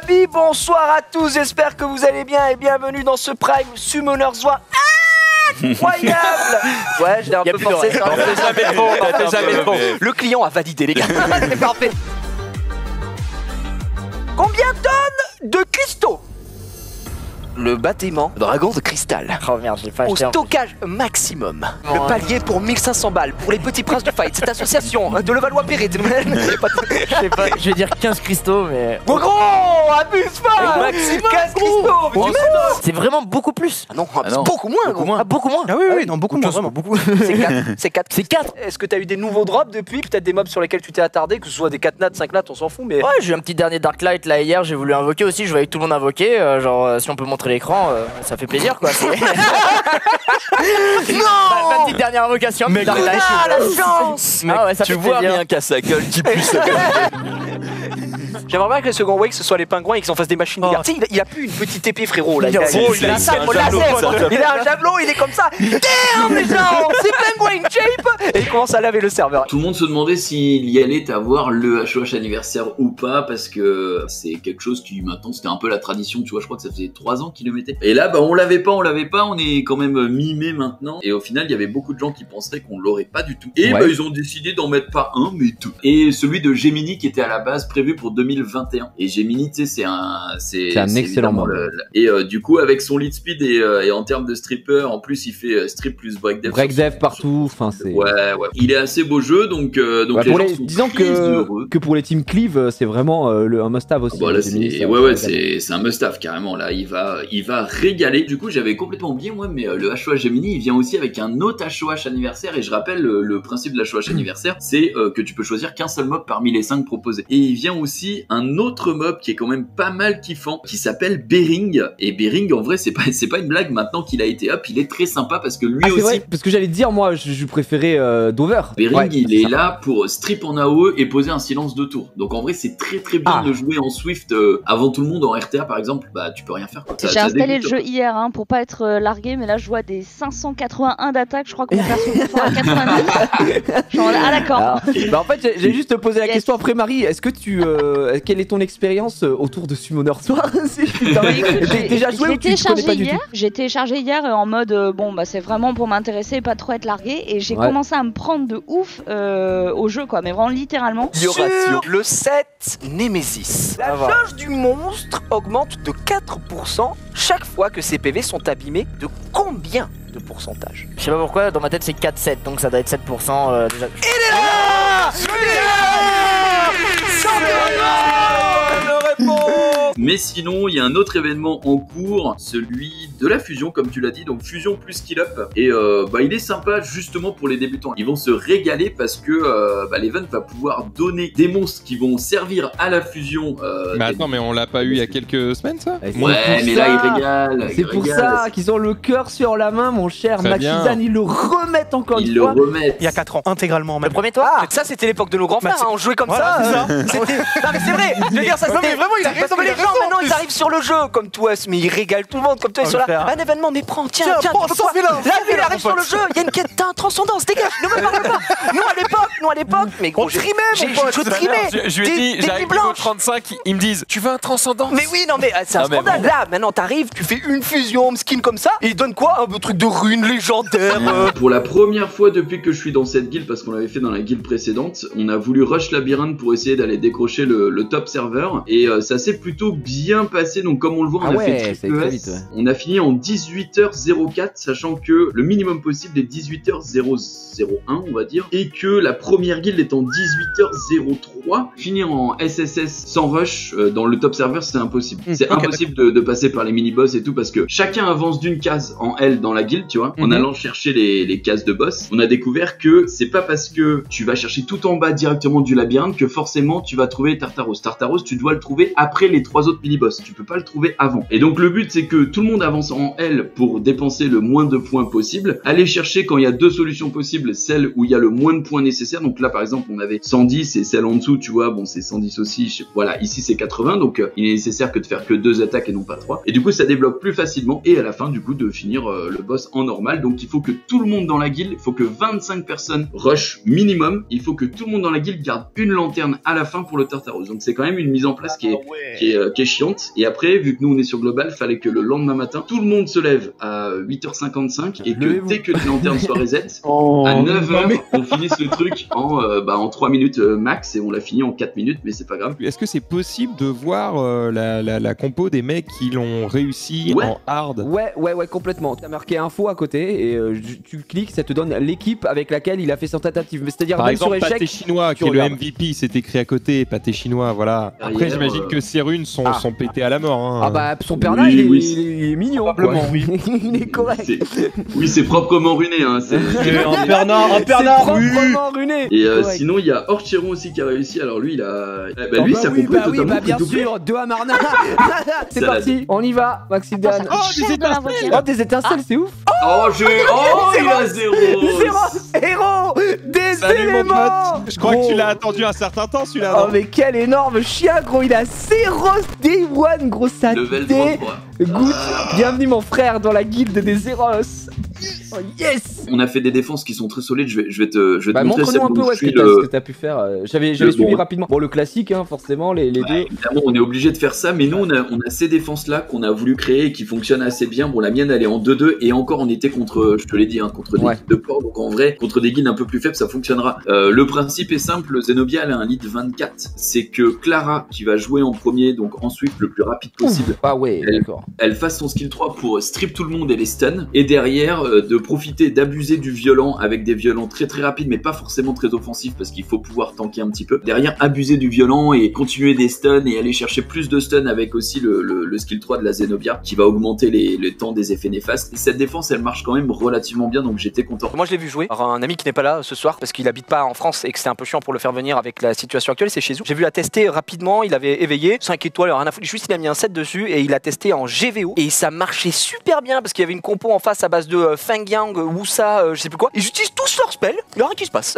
amis, bonsoir à tous, j'espère que vous allez bien et bienvenue dans ce Prime Summoners War incroyable. Ouais, je l'ai un peu forcé, ça fait jamais de bon, jamais de bon. Le client a validé les gars, c'est parfait. Combien tonnes de cristaux? Le bâtiment dragon de cristal. Oh merde, j'ai pas acheté. Au stockage maximum. Le palier pour 1500 balles pour les petits princes du fight. Cette association de Levallois-Perret. Je sais pas, je vais dire 15 cristaux, mais. Oh gros, abuse pas. Maximum 15 cristaux. C'est vraiment beaucoup plus. Ah non, beaucoup moins. Beaucoup moins. Ah, beaucoup moins. Ah oui, non, beaucoup moins, vraiment, beaucoup. C'est 4. C'est 4. Est-ce que t'as eu des nouveaux drops depuis? Peut-être des mobs sur lesquels tu t'es attardé, que ce soit des 4 nats, 5 nats, on s'en fout, mais. Ouais, j'ai eu un petit dernier Darklight là hier, j'ai voulu invoquer aussi, je voyais tout le monde invoquer, genre si on peut montrer l'écran, ça fait plaisir quoi. Non ma petite dernière invocation. Mais Darklight. la chance. Ah ouais, ça tu fait vois plaisir. rien qu'à sa gueule qui pue sa gueule. J'aimerais bien que les second wake ce soit les pingouins et qu'ils en fassent des machines de guerre. Tu sais, il a plus une petite épée frérot là. Il a un javelot, il a un javelot, il est comme ça. Damn les gens, c'est Penguin Shape. Et il commence à laver le serveur. Tout le monde se demandait s'il y allait avoir le HOH anniversaire ou pas, parce que c'est quelque chose qui maintenant c'était un peu la tradition, tu vois, je crois que ça faisait 3 ans qu'ils le mettaient. Et là, bah on l'avait pas, on est quand même mi-mai maintenant. Et au final, il y avait beaucoup de gens qui penseraient qu'on l'aurait pas du tout. Et bah ils ont décidé d'en mettre pas un, mais deux. Et celui de Gemini qui était à la base prévu pour 2021. Et Gemini, tu sais, c'est un excellent mob. Et du coup, avec son lead speed et en termes de stripper, en plus, il fait strip plus breakdev. Breakdev partout, enfin c'est. Ouais. Il est assez beau jeu, donc ouais, les gens sont disons très heureux. que pour les team cleave, c'est vraiment un must-have aussi. Voilà, c'est un must-have carrément. Là, il va régaler. Du coup, j'avais complètement oublié moi, mais le HOH Gemini, il vient aussi avec un autre HOH anniversaire. Et je rappelle, le principe de l'HOH anniversaire, c'est que tu peux choisir qu'un seul mob parmi les 5 proposés. Et il vient aussi un autre mob qui est quand même pas mal kiffant, qui s'appelle Bering. Et Bering, en vrai, c'est pas une blague. Maintenant qu'il a été up, il est très sympa parce que lui aussi. Vrai, parce que j'allais te dire, moi, je préférais Dover. Bering, il est là pour strip en AOE et poser un silence de tour. Donc en vrai, c'est très bien de jouer en Swift avant tout le monde. En RTA, par exemple, bah tu peux rien faire. J'ai installé le jeu hier pour pas être largué, mais là je vois des 581 d'attaque. Je crois qu'on va faire son tour à 90. Genre, ah d'accord. Bah en fait, j'ai juste posé la question après Marie. Est-ce que quelle est ton expérience autour de Summoner War? J'ai déjà joué ou tu connais pas du tout? J'ai téléchargé hier en mode bon bah c'est vraiment pour m'intéresser, pas trop être largué, et j'ai commencé à me prendre de ouf au jeu quoi, mais vraiment littéralement. Sur le set Nemesis, la jauge du monstre augmente de 4% chaque fois que ses PV sont abîmés. De combien de pourcentage? Je sais pas pourquoi, dans ma tête c'est 4-7, donc ça doit être 7% déjà. Il est là! Mais sinon, il y a un autre événement en cours, celui de la fusion, comme tu l'as dit, donc fusion plus skill up. Et bah, il est sympa justement pour les débutants. Ils vont se régaler parce que l'event va pouvoir donner des monstres qui vont servir à la fusion. Mais attends, mais on l'a pas eu il y a quelques semaines, ça? Ouais, mais là, il régale. C'est pour ça qu'ils ont le cœur sur la main, mon cher Maxizan. Ils le remettent encore une fois. Ils le remettent. Il y a 4 ans, intégralement. Le premier toit. Ça, c'était l'époque de nos grands frères. On jouait comme ça. Non, mais c'est vrai. Je veux dire, ça c'était. Vraiment, il a raison. Les gens maintenant, ils arrivent sur le jeu comme toi, mais ils régalent tout le monde comme toi. Ils sont là. Un événement, mais prends, tiens, tu peux quoi? Là, il arrive sur le jeu. Il y a une quête, t'as un transcendance, dégage. Ne me parle pas. Nous à l'époque, mais gros, je trimais. Je lui ai dit, j'arrive au 35, ils me disent, tu veux un transcendant? Mais oui, non, mais c'est un scandale. Là, maintenant, t'arrives, tu fais une fusion skin comme ça, et ils donnent quoi? Un truc de rune légendaire. Pour la première fois depuis que je suis dans cette guilde, parce qu'on l'avait fait dans la guilde précédente, on a voulu rush labyrinthe pour essayer d'aller décrocher le top serveur, et ça s'est plutôt bien passé. Donc comme on le voit, on a fait très vite, on a fini en 18h04, sachant que le minimum possible est 18h001 on va dire, et que la première guilde est en 18h03. Finir en SSS sans rush dans le top serveur, c'est impossible. C'est impossible de passer par les mini-boss et tout, parce que chacun avance d'une case en L dans la guilde, tu vois, en allant chercher les cases de boss. On a découvert que c'est pas parce que tu vas chercher tout en bas directement du labyrinthe que forcément tu vas trouver Tartaros. Tartaros, tu dois le trouver après les 3 autres mini-boss. Tu peux pas le trouver avant. Et donc le but, c'est que tout le monde avance en L pour dépenser le moins de points possible. Aller chercher, quand il y a 2 solutions possibles, celle où il y a le moins de points nécessaires. Donc là, par exemple, on avait 110 et celle en dessous, tu vois, bon, c'est 110 aussi. Voilà, ici c'est 80, donc il est nécessaire que de faire que 2 attaques et non pas 3. Et du coup, ça débloque plus facilement. Et à la fin, du coup, de finir le boss en normal. Donc il faut que tout le monde dans la guilde, il faut que 25 personnes rush minimum. Il faut que tout le monde dans la guilde garde une lanterne à la fin pour le Tartaros. Donc c'est quand même une mise en place qui est chiante. précédente. Et après, vu que nous on est sur Global, fallait que le lendemain matin, tout le monde se lève à 8h55 et que dès que les lanternes soient reset, à 9h, on finisse le truc en 3 minutes max et on l'a fini en 4 minutes, mais c'est pas grave. Est-ce que c'est possible de voir la compo des mecs qui l'ont réussi en hard? Ouais, complètement. T'as marqué info à côté et tu cliques, ça te donne l'équipe avec laquelle il a fait son tentative. Mais c'est-à-dire par même exemple, sur échec, Pâté Chinois, qui est le MVP, c'est écrit à côté, Pâté Chinois, voilà. Après, j'imagine que ces runes sont pétées à la mort. Hein. Ah bah, son Perna, il est mignon. Probablement, oui. Il est correct. Oui, c'est proprement ruiné. Hein. Un Perna, proprement ruiné. Et sinon, il y a Orchiron aussi qui a réussi. Alors lui, il a. Lui, ça complète totalement. Oui, bien sûr, 2 à Marna. C'est parti, on y va, Maxime Dan. Des étincelles, c'est ouf. Il a 0. Héros des Salut, éléments. mon pote. Je crois que tu l'as attendu un certain temps, celui-là. Oh, mais quel énorme chien, gros. Il a 0 Day 1, gros. Ça dégoûte. Bienvenue, mon frère, dans la guilde des Zeros. Oh, yes. On a fait des défenses qui sont très solides. Je vais te montrer montre-nous un peu ce que t'as pu faire. J'avais suivi rapidement. Bon, le classique, hein, forcément, les deux. Évidemment, on est obligé de faire ça, mais nous, on a ces défenses-là qu'on a voulu créer et qui fonctionnent assez bien. Bon, la mienne, elle est en 2-2 et encore, on était contre, je te l'ai dit, hein, contre des guildes de port. Donc en vrai, contre des guildes un peu plus faibles, ça fonctionnera. Le principe est simple. Zenobia, elle a un lead 24. C'est que Clara, qui va jouer en premier, donc ensuite le plus rapide possible. D'accord. Elle fasse son skill 3 pour strip tout le monde et les stun. Et derrière, de profiter d'abuser du violent avec des violents très très rapides mais pas forcément très offensifs parce qu'il faut pouvoir tanker un petit peu. Derrière, abuser du violent et continuer des stuns et aller chercher plus de stuns avec aussi le skill 3 de la Zenobia qui va augmenter les temps des effets néfastes. Et cette défense, elle marche quand même relativement bien, donc j'étais content. Moi je l'ai vu jouer par un ami qui n'est pas là ce soir parce qu'il habite pas en France et que c'était un peu chiant pour le faire venir avec la situation actuelle, c'est chez nous. J'ai vu la tester rapidement, il avait éveillé 5 étoiles, rien à foutre. Juste il a mis un 7 dessus et il a testé en GVO et ça marchait super bien parce qu'il y avait une compo en face à base de Feng Yang, Wusa, je sais plus quoi. Ils utilisent tous leur spell, il y a rien qui se passe.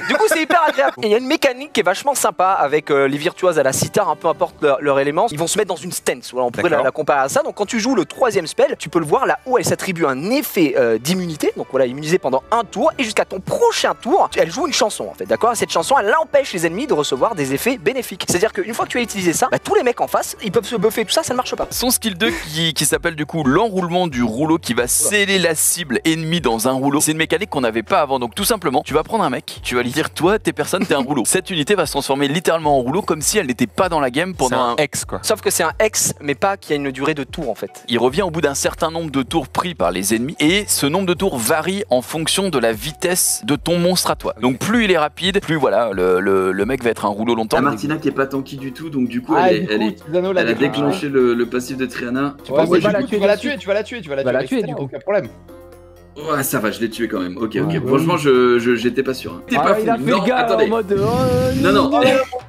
Du coup c'est hyper agréable. Et il y a une mécanique qui est vachement sympa avec les virtuoses à la sitar, un peu importe leur élément, ils vont se mettre dans une stance. Voilà, on pourrait la comparer à ça. Donc quand tu joues le 3ème spell, tu peux le voir là-haut, elle s'attribue un effet d'immunité. Donc voilà, immunisée pendant un tour et jusqu'à ton prochain tour, elle joue une chanson en fait, d'accord. Cette chanson, elle empêche les ennemis de recevoir des effets bénéfiques. C'est-à-dire qu'une fois que tu as utilisé ça, tous les mecs en face, ils peuvent se buffer, tout ça, ça ne marche pas. Son skill 2 qui s'appelle du coup l'enroulement du rouleau qui va sceller la cible ennemie dans un rouleau. C'est une mécanique qu'on n'avait pas avant. Donc tout simplement, tu vas prendre un mec, tu vas lui dire toi, t'es personne, t'es un rouleau. Cette unité va se transformer littéralement en rouleau comme si elle n'était pas dans la game pendant un X quoi. Sauf que c'est un X, mais pas qui a une durée de tour en fait. Il revient au bout d'un certain nombre de tours pris par les ennemis et ce nombre de tours varie en fonction de la vitesse de ton monstre à toi. Donc plus il est rapide, plus voilà, le mec va être un rouleau longtemps. La Martina qui est pas tanky du tout, donc du coup elle a déclenché le passif de Triana. Tu vas la tuer, aucun problème. Ouais, ça va, je l'ai tué quand même. Ok. Franchement, j'étais pas sûr. T'es pas fou. Il a fait le gars en mode. Non.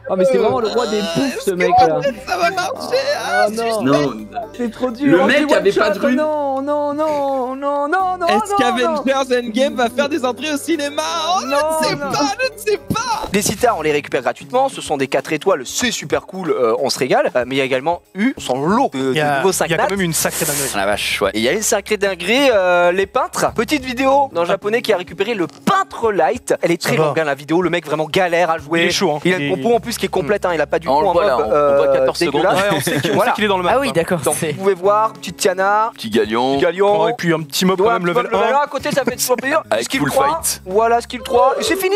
Ah, mais c'est vraiment le roi des poufs, ce mec là. Ça va marcher. Non. C'est trop dur. Le mec avait pas de rune. Non. Est-ce qu'Avengers Endgame va faire des entrées au cinéma? Je ne sais pas. Les sitars, on les récupère gratuitement. Ce sont des 4 étoiles, c'est super cool, on se régale. Mais il y a également son lot de nouveaux 5 Il y a quand même une sacrée dinguerie. La vache, ouais. Et il y a une sacrée dinguerie, les peintres. Petite vidéo d'un japonais qui a récupéré le peintre light. Elle est très longue, hein, la vidéo. Le mec vraiment galère à jouer. Il est chaud. Hein. Il a une compo en plus qui est complète. Hein. Il a pas du tout On un le voit là, mob on voit 14 secondes. dégueulasse. Ouais, on sait qu'il est dans le map. Ah oui, d'accord. Donc vous pouvez voir, petite Tiana, Petit galion. Galion. Et puis un petit mob quand même level 1. À côté, ça fait de pire. Avec Skill full 3. fight. Voilà, skill 3. Et c'est fini.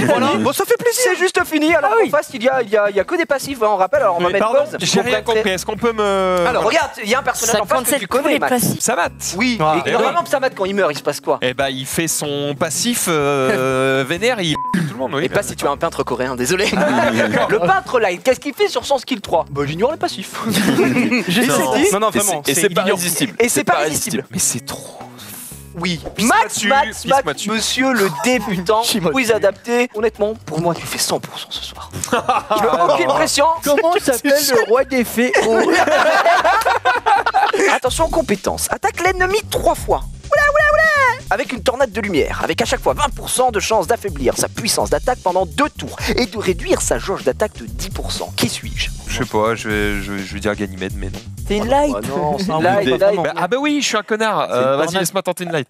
Voilà. Bon, ça fait plaisir. C'est juste fini. Alors en face, il y a que des passifs. On rappelle. Alors on va Mais mettre pardon, pause. j'ai rien compris. Est-ce qu'on peut me. Alors regarde, il y a un personnage en face que tu connais, Max. Samat. Oui. Ah, Et normalement, Samat quand il meurt, il se passe quoi? Eh bah, il fait son passif vénère, il tout le monde, oui. Et pas si tu es un peintre coréen, désolé. Le peintre light, qu'est-ce qu'il fait sur son skill 3? Bah j'ignore les passifs. J'ai dit. Non, vraiment. Et c'est pas résistible. Et c'est pas résistible. Mais c'est trop. Oui. Max, monsieur le débutant, quiz adapté. Honnêtement, pour moi, tu fais 100% ce soir. Je veux aucune pression. Comment s'appelle le roi des fées? Attention aux compétences. Attaque l'ennemi 3 fois. Avec une tornade de lumière, avec à chaque fois 20% de chance d'affaiblir sa puissance d'attaque pendant 2 tours et de réduire sa jauge d'attaque de 10%. Qui suis-je? Je sais pas, je vais dire Ganymède, mais non. C'est une light. Non, c'est un Light. Ah bah oui, je suis un connard. Vas-y, laisse-moi tenter une light.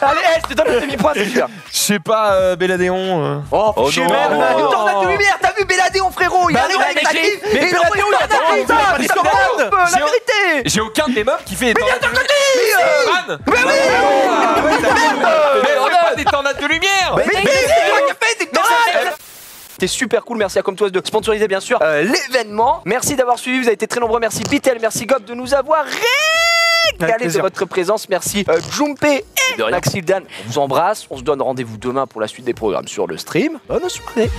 Allez, je te donne le demi-point, c'est sûr. Je sais pas, Belladéon. Oh, je sais non. même. Une tornade de lumière, t'as vu Belladéon, frérot? Il arrive avec active. Et le royaume la vérité. J'ai aucun de mes mobs qui fait des tornades de lumière. Mais oui. Mais des tornades de lumière. Mais fait des tornades. C'était super cool, merci à Comtoise de sponsoriser bien sûr l'événement. Merci d'avoir suivi, vous avez été très nombreux, merci Pitel, merci Gob de nous avoir régalé de votre présence, merci Jumpé et Maxildan. On vous embrasse, on se donne rendez-vous demain pour la suite des programmes sur le stream. Bonne soirée.